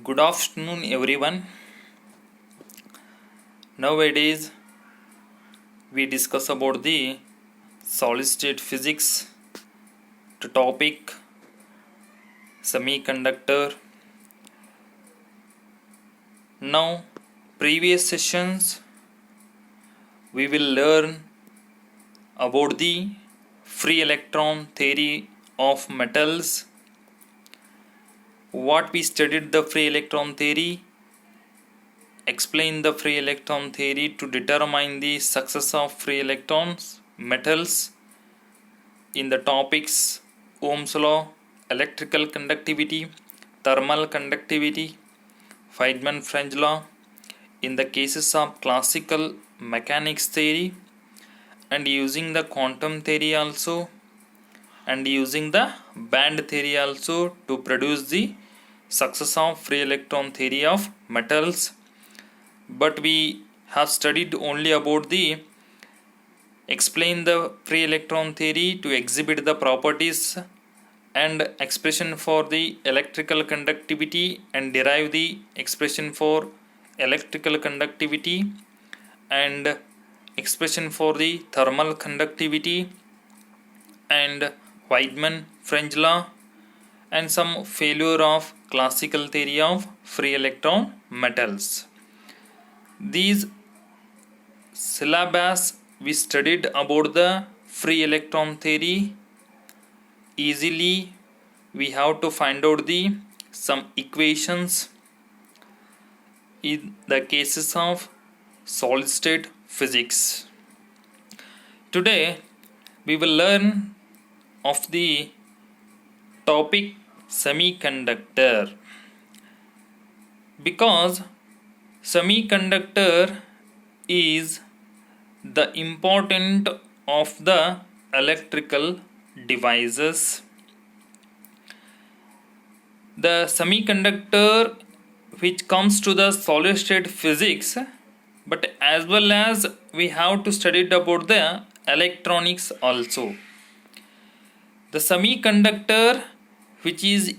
Good afternoon, everyone. Nowadays, we discuss about the solid state physics to topic semiconductor. Now, previous sessions, we will learn about the free electron theory of metals. What we studied the free electron theory, explain the free electron theory to determine the success of free electrons, metals in the topics Ohm's law, electrical conductivity, thermal conductivity, Feynman-French law, in the cases of classical mechanics theory, and using the quantum theory also, and using the band theory also to produce the success of free electron theory of metals. But we have studied only about the explain the free electron theory to exhibit the properties and expression for the electrical conductivity and derive the expression for electrical conductivity and expression for the thermal conductivity and Feynman-French law and some failure of classical theory of free electron metals. These syllabus we studied about the free electron theory. Easily we have to find out the some equations in the cases of solid state physics. Today we will learn of the topic semiconductor, because semiconductor is the important of the electrical devices. The semiconductor which comes to the solid state physics, but as well as we have to study about the electronics also. The semiconductor which is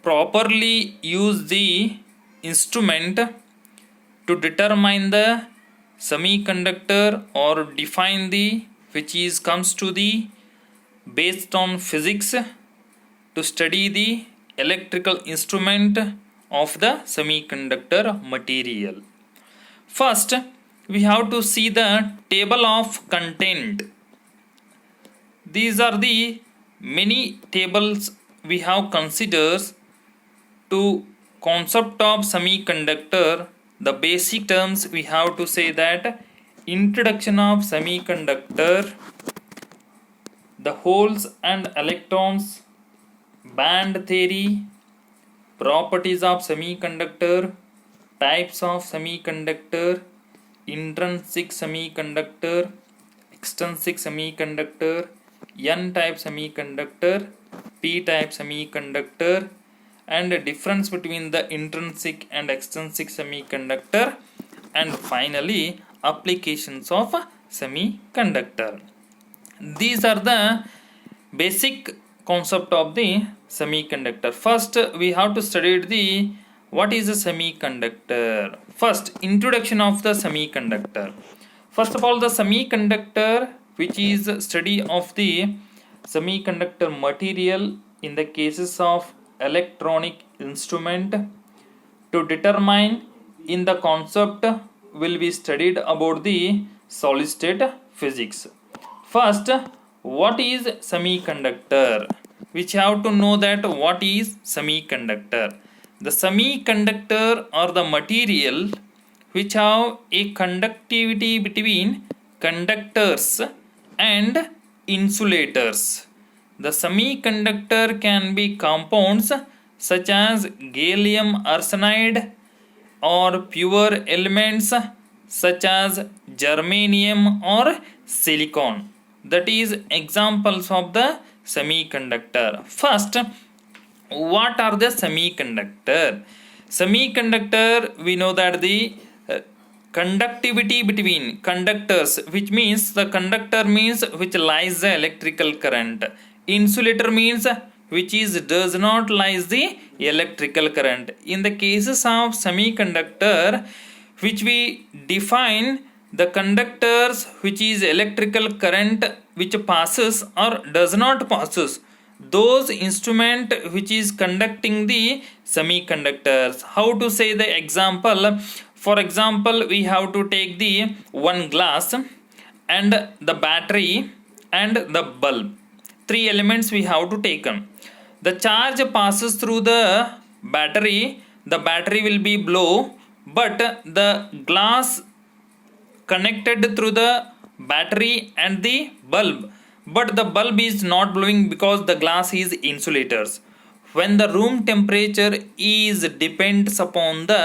properly use the instrument to determine the semiconductor or define the which is comes to the based on physics to study the electrical instrument of the semiconductor material. First, we have to see the table of content. These are the many tables we have considered to concept of semiconductor. The basic terms we have to say that introduction of semiconductor, the holes and electrons, band theory, properties of semiconductor, types of semiconductor, intrinsic semiconductor, extrinsic semiconductor, N-type semiconductor, P-type semiconductor, and the difference between the intrinsic and extrinsic semiconductor, and finally applications of semiconductor. These are the basic concept of the semiconductor. First, we have to study the what is a semiconductor. First, introduction of the semiconductor. First of all, the semiconductor, which is study of the semiconductor material in the cases of electronic instrument. To determine in the concept will be studied about the solid state physics. First, what is semiconductor? Which have to know that what is semiconductor. The semiconductor are the material which have a conductivity between conductors and insulators. The semiconductor can be compounds such as gallium arsenide or pure elements such as germanium or silicon. That is examples of the semiconductor. First, what are the semiconductor? Semiconductor, we know that the conductivity between conductors, which means the conductor means which lies the electrical current. Insulator means which is does not lies the electrical current. In the cases of semiconductor, which we define the conductors which is electrical current which passes or does not passes, those instrument which is conducting the semiconductors. How to say the example? For example, we have to take the one glass and the battery and the bulb. Three elements we have to take. The charge passes through the battery will be blow, but the glass connected through the battery and the bulb, but the bulb is not blowing because the glass is insulators. When the room temperature is depends upon the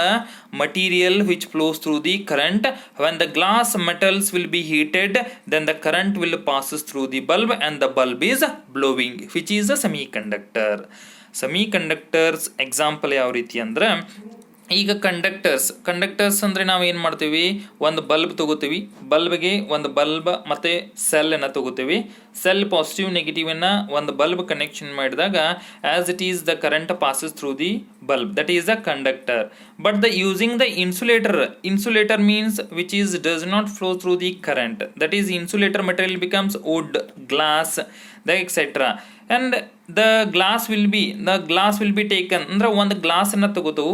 material which flows through the current, when the glass metals will be heated, then the current will passes through the bulb and the bulb is blowing, which is a semiconductor. Semiconductors example ಯಾವ ರೀತಿ ಅಂದ್ರೆ, ಈಗ conductors ಅಂದರೆ ನಾವು ಏನು ಮಾಡ್ತೀವಿ, ಒಂದು bulb ತಗೋತೀವಿ, ಬಲ್ಬ್ಗೆ ಒಂದು ಬಲ್ಬ್ ಮತ್ತು ಸೆಲ್ಲನ್ನು ತಗೋತೀವಿ. ಸೆಲ್ ಪಾಸಿಟಿವ್ ನೆಗೆಟಿವನ್ನು ಒಂದು ಬಲ್ಬ್ ಕನೆಕ್ಷನ್ ಮಾಡಿದಾಗ as it is the current passes through the bulb, that is the conductor. But the using the insulator means which is does not flow through the current, that is insulator material becomes wood, glass, etc. And the glass will be taken ಅಂದ್ರೆ ಒಂದು glass ಅನ್ನ ತಗೋತು,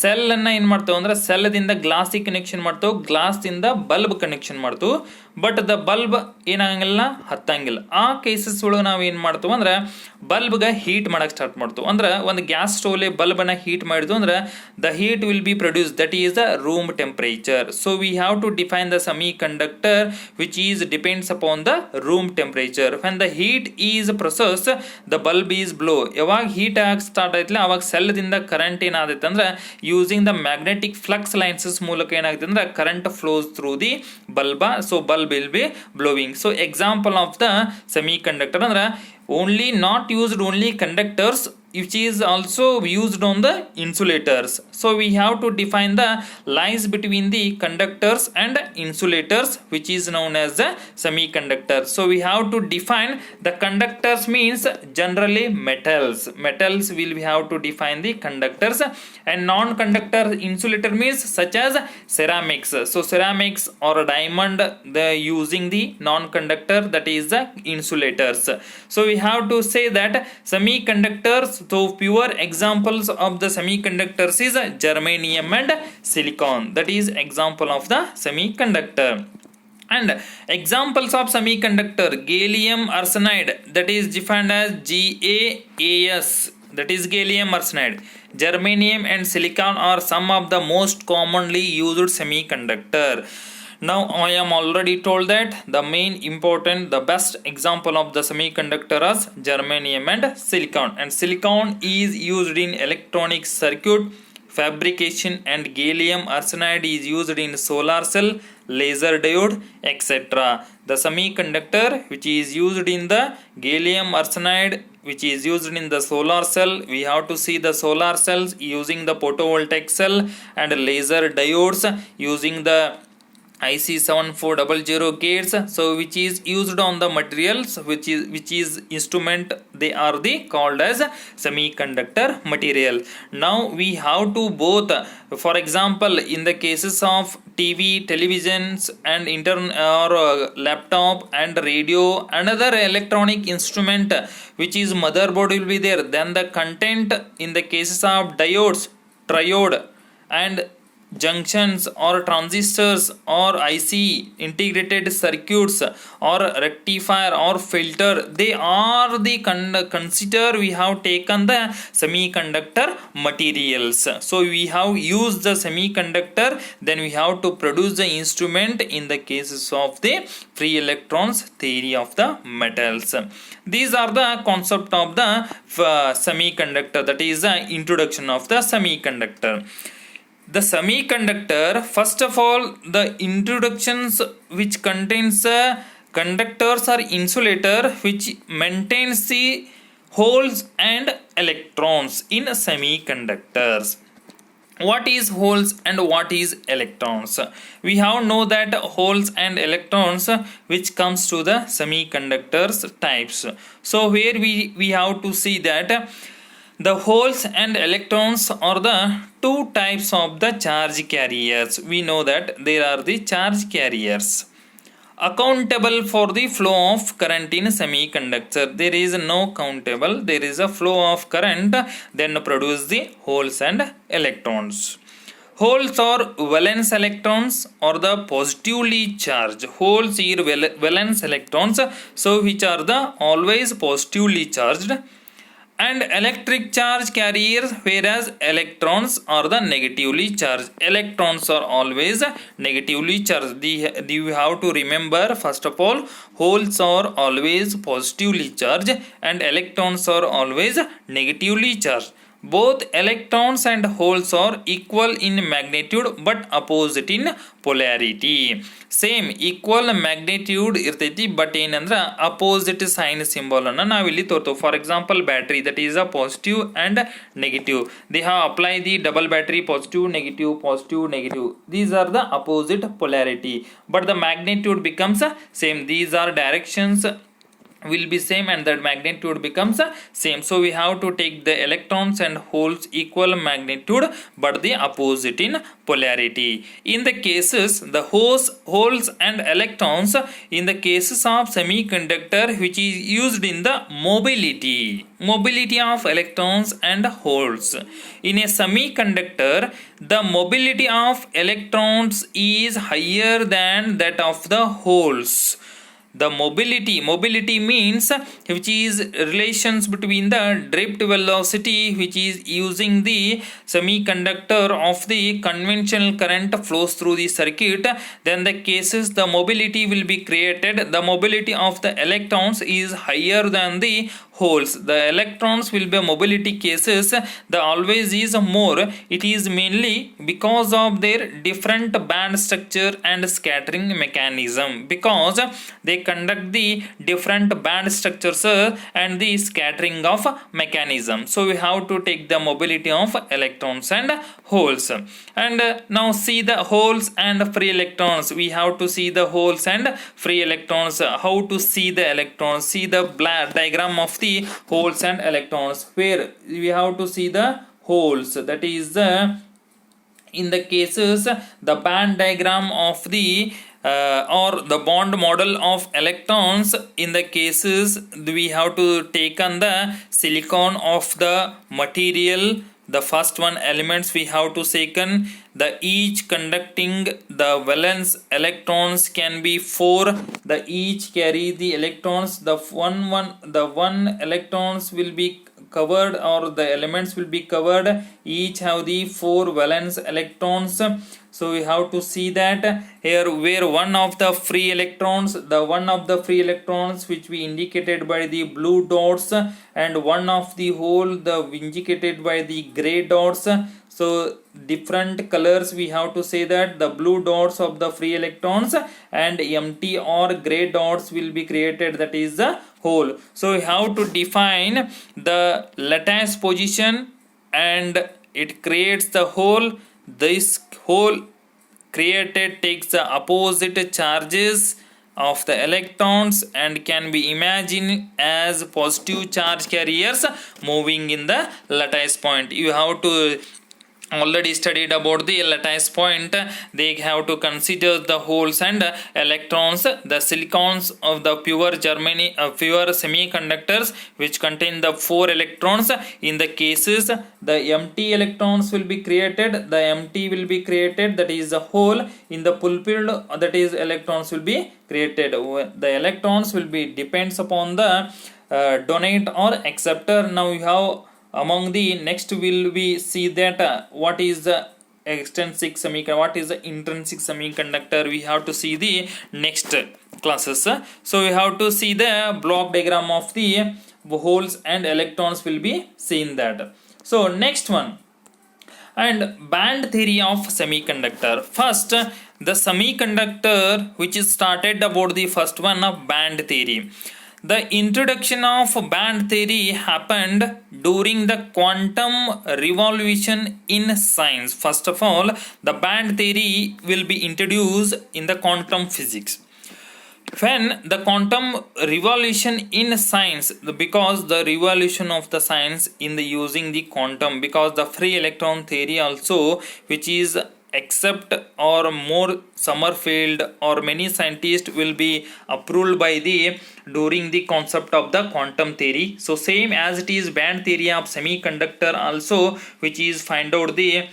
cell ಅನ್ನ ಏನು ಮಾಡ್ತಾವೆ ಅಂದ್ರೆ ಸೆಲ್ದಿಂದ ಗ್ಲಾಸಿಗೆ connection ಮಾಡ್ತಾವೆ, ಗ್ಲಾಸ್ದಿಂದ bulb connection ಮಾಡ್ತಾವೆ, but the bulb ಏನಾಗಂಗಿಲ್ಲ, ಹತ್ತಂಗಿಲ್ಲ. ಆ ಕೇಸಸ್ ಒಳಗೆ ನಾವು ಏನು ಮಾಡ್ತೀವಿ ಅಂದ್ರೆ ಬಲ್ಬ್ಗೆ ಹೀಟ್ ಮಾಡಕ್ಕೆ ಸ್ಟಾರ್ಟ್ ಮಾಡ್ತೀವಿ. ಅಂದ್ರೆ ಒಂದು ಗ್ಯಾಸ್ ಸ್ಟೋವ್ಲೆ ಬಲ್ಬನ್ನು ಹೀಟ್ ಮಾಡಿದ್ವು ಅಂದ್ರೆ the heat will be produce, that is the room temperature. So we have to define the semiconductor which is depends upon the room temperature. When the heat is process the bulb is blow. ಯಾವಾಗ heat ಆಗಿ start ಆಯ್ತಲ್ಲ ಅವಾಗ ಸೆಲ್ದಿಂದ current ಏನಾದೈತೆ ಅಂದ್ರೆ using the magnetic flux lines ಮೂಲಕ ಏನಾಗುತ್ತೆ ಅಂದ್ರೆ current flows through the bulb. So bulb will be blowing. So example of the semi conductor ಅಂದ್ರೆ only not used only conductors, which is also used on the insulators. So we have to define the lines between the conductors and insulators, which is known as the semiconductor. So we have to define the conductors means generally metals will we have to define the conductors, and non-conductor insulator means such as ceramics. So ceramics or diamond, the using the non-conductor, that is the insulators. So we have to say that semiconductors, so pure examples of the semiconductors is germanium and silicon, that is example of the semiconductor. And examples of semiconductor, gallium arsenide, that is defined as GaAs, that is gallium arsenide. Germanium and silicon are some of the most commonly used semiconductor. Now I am already told that the main important, the best example of the semiconductor is germanium and silicon. And silicon is used in electronic circuit fabrication, and gallium arsenide is used in solar cell, laser diode, etc. The semiconductor which is used in the gallium arsenide, which is used in the solar cell, we have to see the solar cells using the photovoltaic cell, and laser diodes using the IC7400 gates, so which is used on the materials which is instrument, they are the called as semiconductor material. Now we have to both, for example in the cases of televisions and laptop and radio, another electronic instrument which is motherboard will be there, then the content in the cases of diodes, triode and junctions or transistors or IC integrated circuits or rectifier or filter, they are the consider we have taken the semiconductor materials. So we have used the semiconductor, then we have to produce the instrument in the cases of the free electrons theory of the metals. These are the concept of the semiconductor, that is the introduction of the semiconductor. The semiconductor, first of all, the introductions which contains conductors or insulator which maintains the holes and electrons in semiconductors. What is holes and what is electrons? We have know that holes and electrons which comes to the semiconductors types. So here we have to see that The holes and electrons are the two types of the charge carriers. We know that there are the charge carriers accountable for the flow of current in semiconductor. There is no countable, there is a flow of current, then produce the holes and electrons. Holes are valence electrons or the positively charged. Holes are valence electrons, so which are the always positively charged, and electric charge carriers, whereas electrons are the negatively charged. Electrons are always negatively charged. You have to remember, first of all, holes are always positively charged and electrons are always negatively charged. Both electrons and holes are equal in magnitude but opposite in polarity. Same equal magnitude ಇರ್ತೈತಿ, but ಏನಂದ್ರೆ opposite sign symbol ಅನ್ನು ನಾವಿಲ್ಲಿ ತೋರ್ತೇವೆ. For example battery, that is a positive and negative. They have apply the double battery, positive negative positive negative. These are the opposite polarity, but the magnitude becomes same. These are directions will be same and that magnitude becomes same. So we have to take the electrons and holes equal magnitude but the opposite in polarity. In the cases the holes and electrons, in the cases of semiconductor, which is used in the mobility of electrons and holes. In a semiconductor, the mobility of electrons is higher than that of the holes. The mobility means which is relations between the drift velocity, which is using the semiconductor of the conventional current flows through the circuit. Then the cases the mobility will be created. The mobility of the electrons is higher than the holes. The electrons will be mobility cases, the always is more. It is mainly because of their different band structure and scattering mechanism, because they conduct the different band structures and the scattering of mechanism. So we have to take the mobility of electrons and holes. And now see the holes and free electrons. We have to see the holes and free electrons. How to see the electrons? See the diagram of the holes and electrons, where we have to see the holes, that is the in the cases the band diagram of the or the bond model of electrons. In the cases we have to take on the silicon of the material. The first one elements we have to second the each conducting the valence electrons can be 4. The each carry the electrons. The one electrons will be covered, or the elements will be covered, each have the 4 valence electrons. So we have to see that here, where one of the free electrons which we indicated by the blue dots, and one of the hole the indicated by the gray dots. So different colors we have to say that the blue dots of the free electrons and empty or gray dots will be created, that is the hole. So we have to define the lattice position and it creates the hole. This hole created takes the opposite charges of the electrons and can be imagined as positive charge carriers moving in the lattice point. You have to already studied about the lattice point. They have to consider the holes and electrons. The silicons of the pure semiconductors which contain the 4 electrons. In the cases the empty electrons will be created, that is the hole. In the fulfilled, that is electrons will be created. The electrons will be depends upon the donate or acceptor. Now you have among the next will we see that what is the extrinsic semiconductor, what is the intrinsic semiconductor. We have to see the next classes. So we have to see the block diagram of the holes and electrons will be seen that. So next one, and band theory of semiconductor. First, the semiconductor which is started about the first one of band theory. The introduction of band theory happened during the quantum revolution in science. First of all, the band theory will be introduced in the quantum physics. when the quantum revolution in science, because the revolution of the science in the using the quantum, because the free electron theory also, which is accept or more Summerfield or many scientists will be approved by the during the concept of the quantum theory. So same as it is band theory of semiconductor also, which is find out the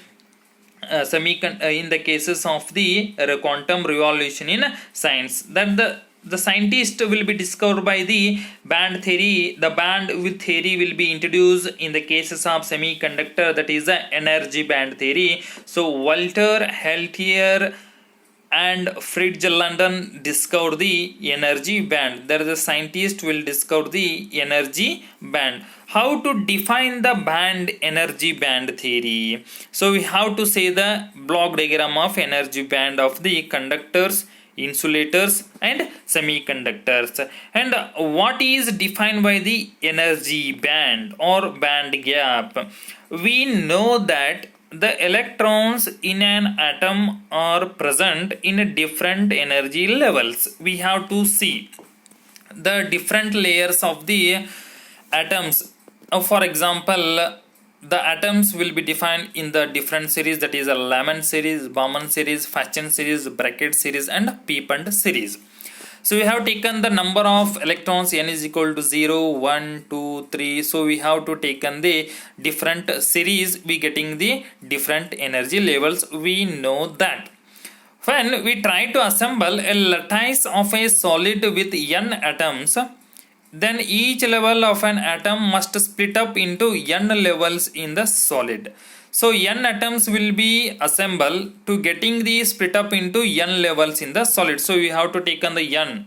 in the cases of the quantum revolution in science, that the scientist will be discovered by the band theory. The band with theory will be introduced in the cases of semiconductor, that is the energy band theory. So Walter Heltier and Fritz London discovered the energy band. There is a scientist will discover the energy band. How to define the band energy band theory? So we have to say the block diagram of energy band of the conductors, insulators and semiconductors. And what is defined by the energy band or band gap? We know that the electrons in an atom are present in different energy levels. We have to see the different layers of the atoms. For example, the atoms will be defined in the different series, that is a Lemon series, Bauman series, Fachon series, Brackett series and Peepant series. So we have taken the number of electrons, n is equal to 0, 1, 2, 3. So we have to taken the different series, we getting the different energy levels. We know that when we try to assemble a lattice of a solid with n atoms, then each level of an atom must split up into n levels in the solid. So n atoms will be assembled to getting the split up into n levels in the solid. So we have to take on the n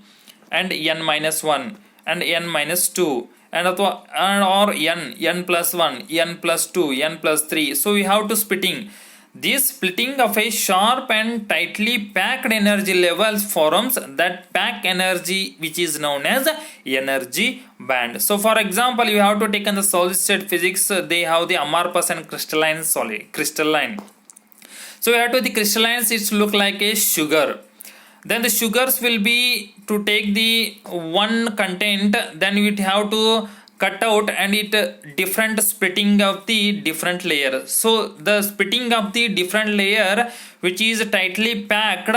and n minus 1 and n minus 2 and or n plus 1, n plus 2, n plus 3. So we have to splitting. This splitting of a sharp and tightly packed energy levels forms that pack energy, which is known as energy band. So for example, you have to take in the solid state physics, they have the amorphous and crystalline. So you have to the crystallines, it look like a sugar. Then the sugars will be to take the one content, then we have to cut out and it different splitting of the different layer. So the splitting of the different layer which is tightly packed,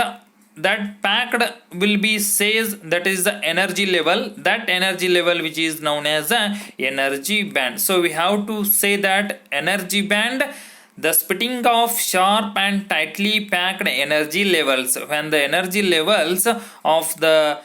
that packed will be says that is the energy level, that energy level which is known as the energy band. So we have to say that energy band, the splitting of sharp and tightly packed energy levels. When the energy levels of the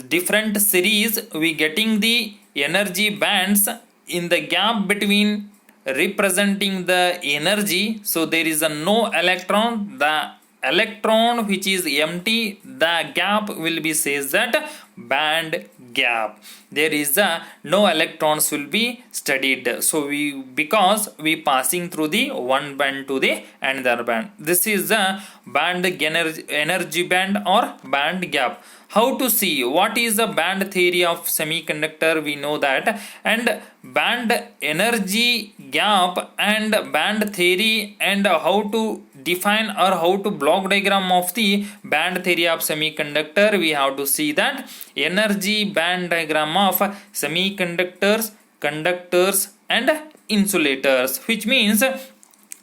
different series, we getting the energy bands in the gap between representing the energy. So there is a no electron, the electron which is empty, the gap will be says that band gap. There is a no electrons will be studied. So we, because we passing through the one band to the another band, this is the band energy band or band gap. How to see what is the band theory of semiconductor? We know that, and band energy gap and band theory, and how to define or how to block diagram of the band theory of semiconductor. We have to see that energy band diagram of semiconductors, conductors and insulators, which means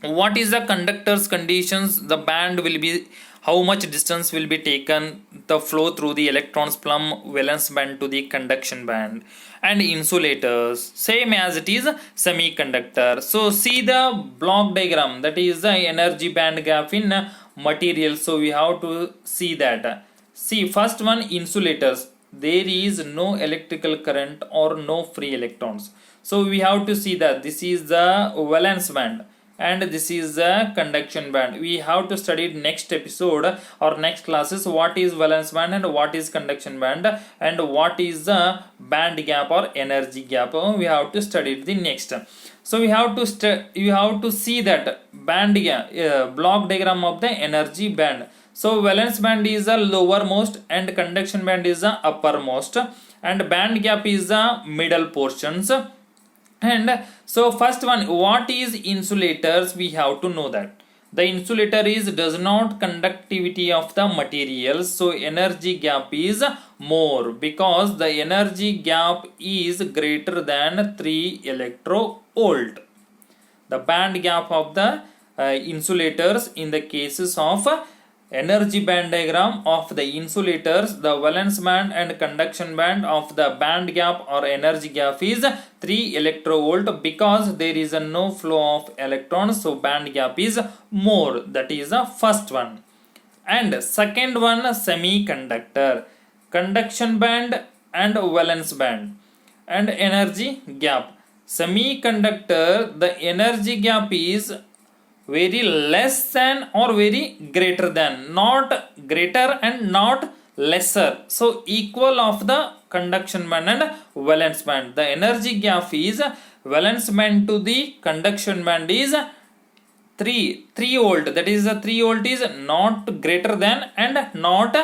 what is the conductors conditions, the band will be how much distance will be taken the flow through the electrons from valence band to the conduction band, and insulators same as it is semiconductor. So see the block diagram, that is the energy band gap in material. So we have to see that. See first one, insulators, there is no electrical current or no free electrons. So we have to see that this is the valence band and this is the conduction band. We have to study next episode or next classes what is valence band and what is conduction band and what is the band gap or energy gap. We have to study the next. So we have to see that band gap, block diagram of the energy band. So valence band is the lowermost and conduction band is the uppermost, and band gap is the middle portions. And so first one, what is insulators? We have to know that the insulator is does not conductivity of the material, so energy gap is more because the energy gap is greater than 3 electrovolt. The band gap of the insulators in the cases of energy band diagram of the insulators, the valence band and conduction band of the band gap or energy gap is 3 electrovolt because there is no flow of electrons, so band gap is more. That is the first one. And second one, semiconductor, conduction band and valence band and energy gap. Semiconductor, the energy gap is very less than or very greater than, not greater and not lesser, so equal of the conduction band and valence band. The energy gap is valence band to the conduction band is 3 volt, that is the 3 volt is not greater than and not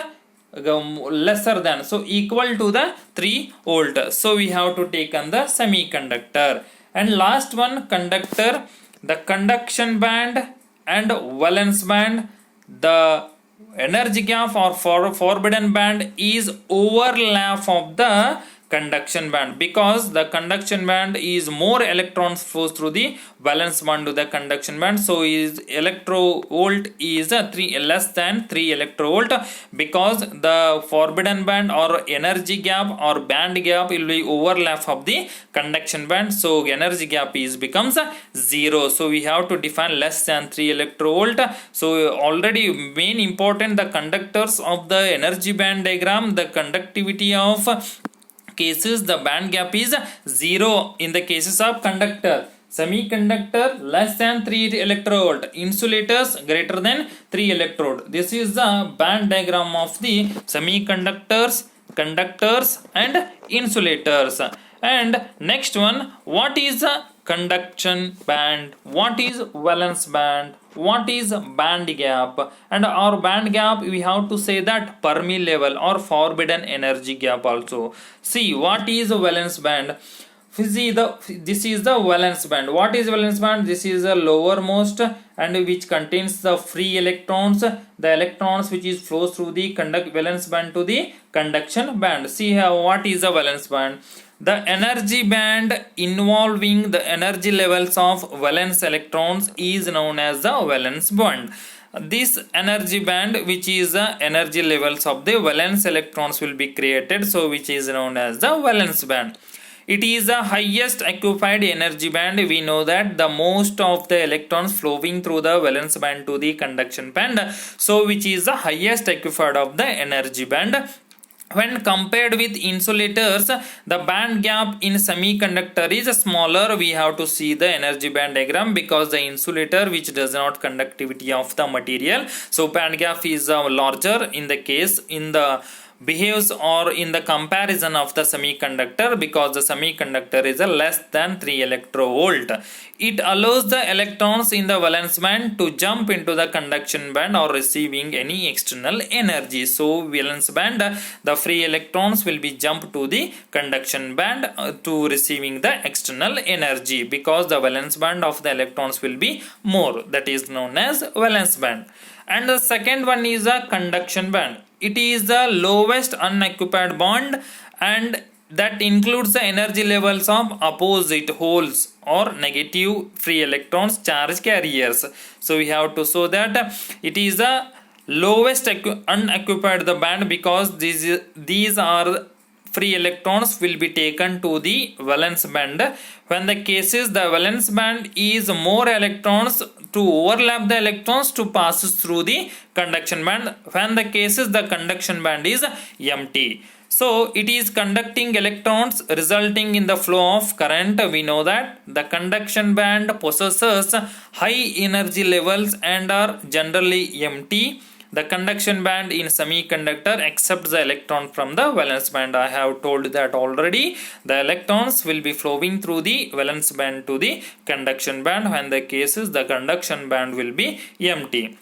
lesser than, so equal to the 3 volt. So we have to take on the semiconductor. And last one, conductor, the conduction band and valence band, the energy gap or forbidden band is overlap of the conduction band because the conduction band is more electrons flows through the valence band to the conduction band, so is electrovolt is 3 less than 3 electrovolt because the forbidden band or energy gap or band gap will be overlap of the conduction band, so energy gap is becomes 0. So we have to define less than 3 electrovolt. So already main important the conductors of the energy band diagram, the conductivity of cases the band gap is 0 in the cases of conductor. Semiconductor less than 3 electrovolt, insulators greater than 3 electrode. This is the band diagram of the semiconductors, conductors and insulators. And next one, what is a conduction band, what is valence band, what is band gap, and our band gap we have to say that Fermi level or forbidden energy gap also. See what is a valence band. This is the valence band. What is valence band? This is the lowermost and which contains the free electrons, the electrons which is flows through the valence band to the conduction band. See how what is the valence band. The energy band involving the energy levels of valence electrons is known as the valence band. This energy band which is the energy levels of the valence electrons will be created, so which is known as the valence band. It is the highest occupied energy band. We know that the most of the electrons flowing through the valence band to the conduction band, so which is the highest occupied of the energy band. When compared with insulators, the band gap in semiconductor is smaller. We have to see the energy band diagram because the insulator which does not conductivity of the material, so band gap is larger in the case in the behaves or in the comparison of the semiconductor because the semiconductor is a less than 3 electrovolt. It allows the electrons in the valence band to jump into the conduction band or receiving any external energy. So valence band, the free electrons will be jumped to the conduction band to receiving the external energy because the valence band of the electrons will be more, that is known as valence band. And the second one is a conduction band. It is the lowest unoccupied band and that includes the energy levels of opposite holes or negative free electrons charge carriers. So we have to show that it is the lowest unoccupied the band because these are free electrons will be taken to the valence band. When the cases the valence band is more electrons to overlap the electrons to pass through the conduction band. When the cases the conduction band is empty, so it is conducting electrons resulting in the flow of current. We know that the conduction band possesses high energy levels and are generally empty. The conduction band in semiconductor accepts the electron from the valence band. I have told that already. The electrons will be flowing through the valence band to the conduction band. When the cases the conduction band will be empty.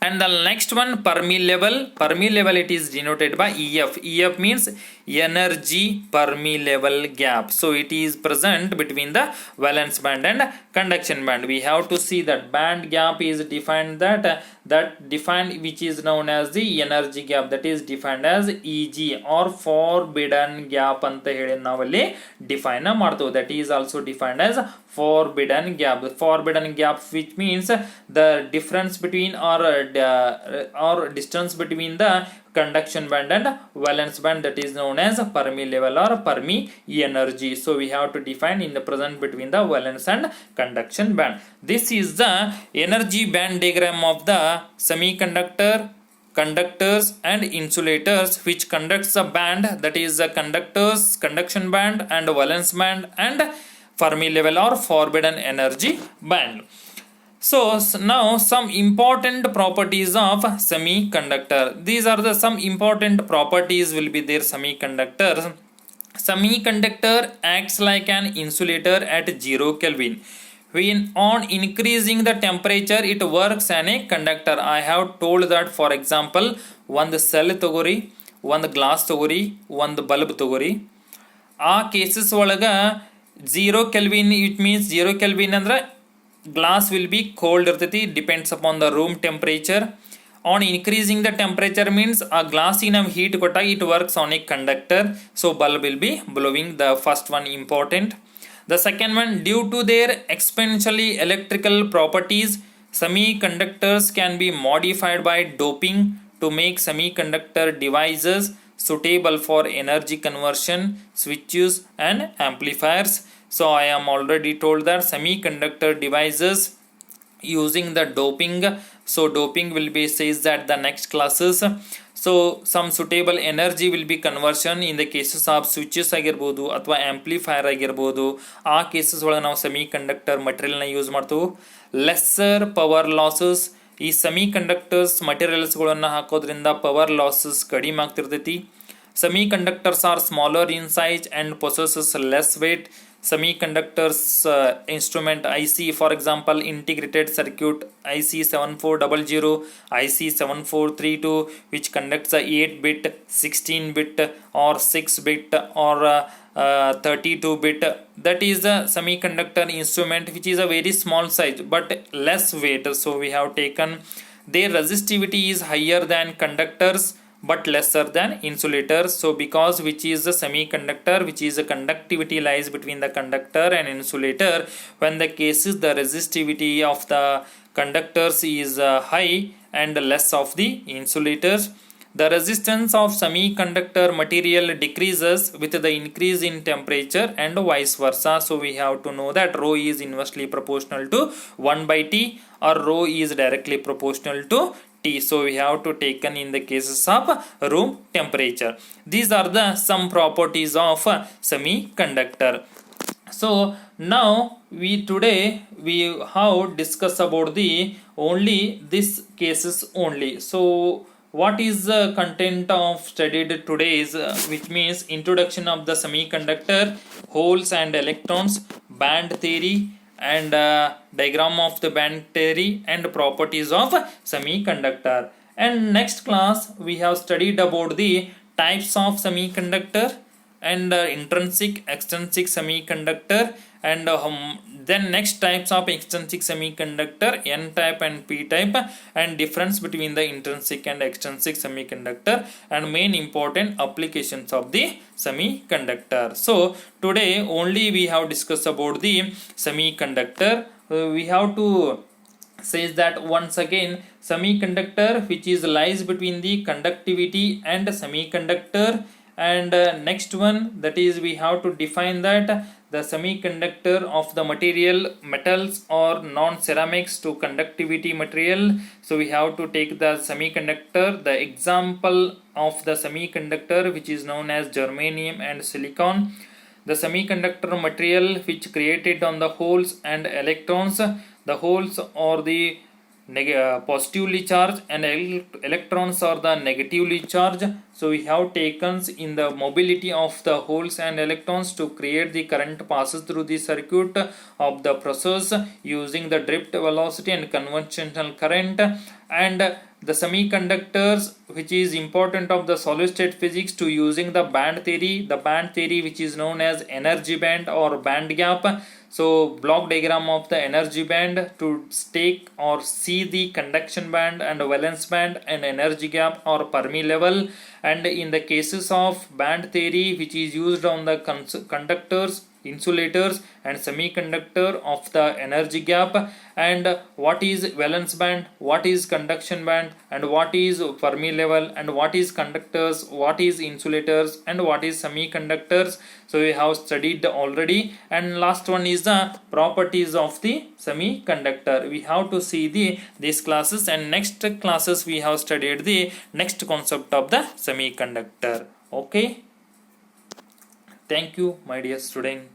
And the next one, Fermi level. Fermi level it is denoted by EF. EF means energy Fermi level gap. So it is present between the valence band and conduction band. We have to see that band gap is defined defined which is known as the energy gap, that is defined as EG or forbidden gap anta heli navalli define ಮಾಡ್ತೇವೆ. That is also defined as forbidden gap. Forbidden gap which means the difference between or distance between the conduction band and valence band, that is known as Fermi level or Fermi energy. So we have to define in the present between the valence and conduction band. This is the energy band diagram of the semiconductor, conductors and insulators which conducts the band, that is the conductors, conduction band and valence band and Fermi level or forbidden energy band. So now some important properties of semiconductor. These are the some important properties will be there. Semiconductor acts like an insulator at 0 Kelvin. When on increasing the temperature it works as a conductor. I have told that, for example, ಒಂದು cell ತಗೋರಿ, ಒಂದು glass ತಗೋರಿ, ಒಂದು bulb ತಗೋರಿ. ಆ cases ಒಳಗೆ 0 kelvin, it means 0 kelvin ಅಂದ್ರೆ glass will be cold irtati, depends upon the room temperature. On increasing the temperature means a glass in heat kotta it works on a conductor, so bulb will be blowing. The first one important. The second one, due to their exponentially electrical properties, semiconductors can be modified by doping to make semiconductor devices suitable for energy conversion, switches and amplifiers. So I am already told that semiconductor devices using the doping. So doping will be says that the next classes. So some suitable energy will be conversion in the cases of switches ಆಗಿರ್ಬೋದು ಅಥವಾ amplifier ಆಗಿರ್ಬೋದು. ಆ cases ಒಳಗೆ ನಾವು semiconductor ಮಟೀರಿಯಲ್ನ use ಮಾಡ್ತೀವಿ. Lesser power losses, ಈ semiconductors ಮಟೀರಿಯಲ್ಸ್ಗಳನ್ನು ಹಾಕೋದ್ರಿಂದ power losses ಕಡಿಮೆ ಆಗ್ತಿರ್ತೈತಿ. Semiconductors are smaller in size and possesses less weight. Semiconductors instrument IC, for example integrated circuit IC 7400, IC 7432, which conducts a 8-bit, 16-bit or 6-bit or 32-bit. That is a semiconductor instrument which is a very small size but less weight. So we have taken their resistivity is higher than conductors but lesser than insulators. So because which is the semiconductor, which is a conductivity lies between the conductor and insulator, when the cases the resistivity of the conductors is high and less of the insulators, the resistance of semiconductor material decreases with the increase in temperature and vice versa. So we have to know that rho is inversely proportional to 1 by T or rho is directly proportional to T. So we have to taken in the cases of room temperature. These are the some properties of semiconductor. So now today we have discussed about the only this cases only. So what is the content of studied today's which means introduction of the semiconductor, holes and electrons, band theory and diagram of the band theory and properties of semiconductor. And next class we have studied about the types of semiconductor and intrinsic extrinsic semiconductor and then next types of extrinsic semiconductor, n type and p type, and difference between the intrinsic and extrinsic semiconductor and main important applications of the semiconductor. So today only we have discussed about the semiconductor. We have to says that once again semiconductor which is lies between the conductivity and semiconductor, and next one that is we have to define that the semiconductor of the material metals or non-ceramics to conductivity material. So we have to take the semiconductor, the example of the semiconductor which is known as germanium and silicon. The semiconductor material which created on the holes and electrons. The holes are the positively charged and electrons are the negatively charged. So we have taken in the mobility of the holes and electrons to create the current passes through the circuit of the process using the drift velocity and conventional current, and the semiconductors which is important of the solid state physics to using the band theory which is known as energy band or band gap. So block diagram of the energy band to take or see the conduction band and valence band and energy gap or Fermi level. And in the cases of band theory which is used on the conductors, insulators and semiconductor of the energy gap, and what is valence band, what is conduction band, and what is Fermi level, and what is conductors, what is insulators, and what is semiconductors. So we have studied already. And last one is the properties of the semiconductor. We have to see these classes, and next classes we have studied the next concept of the semiconductor. Okay, thank you my dear student.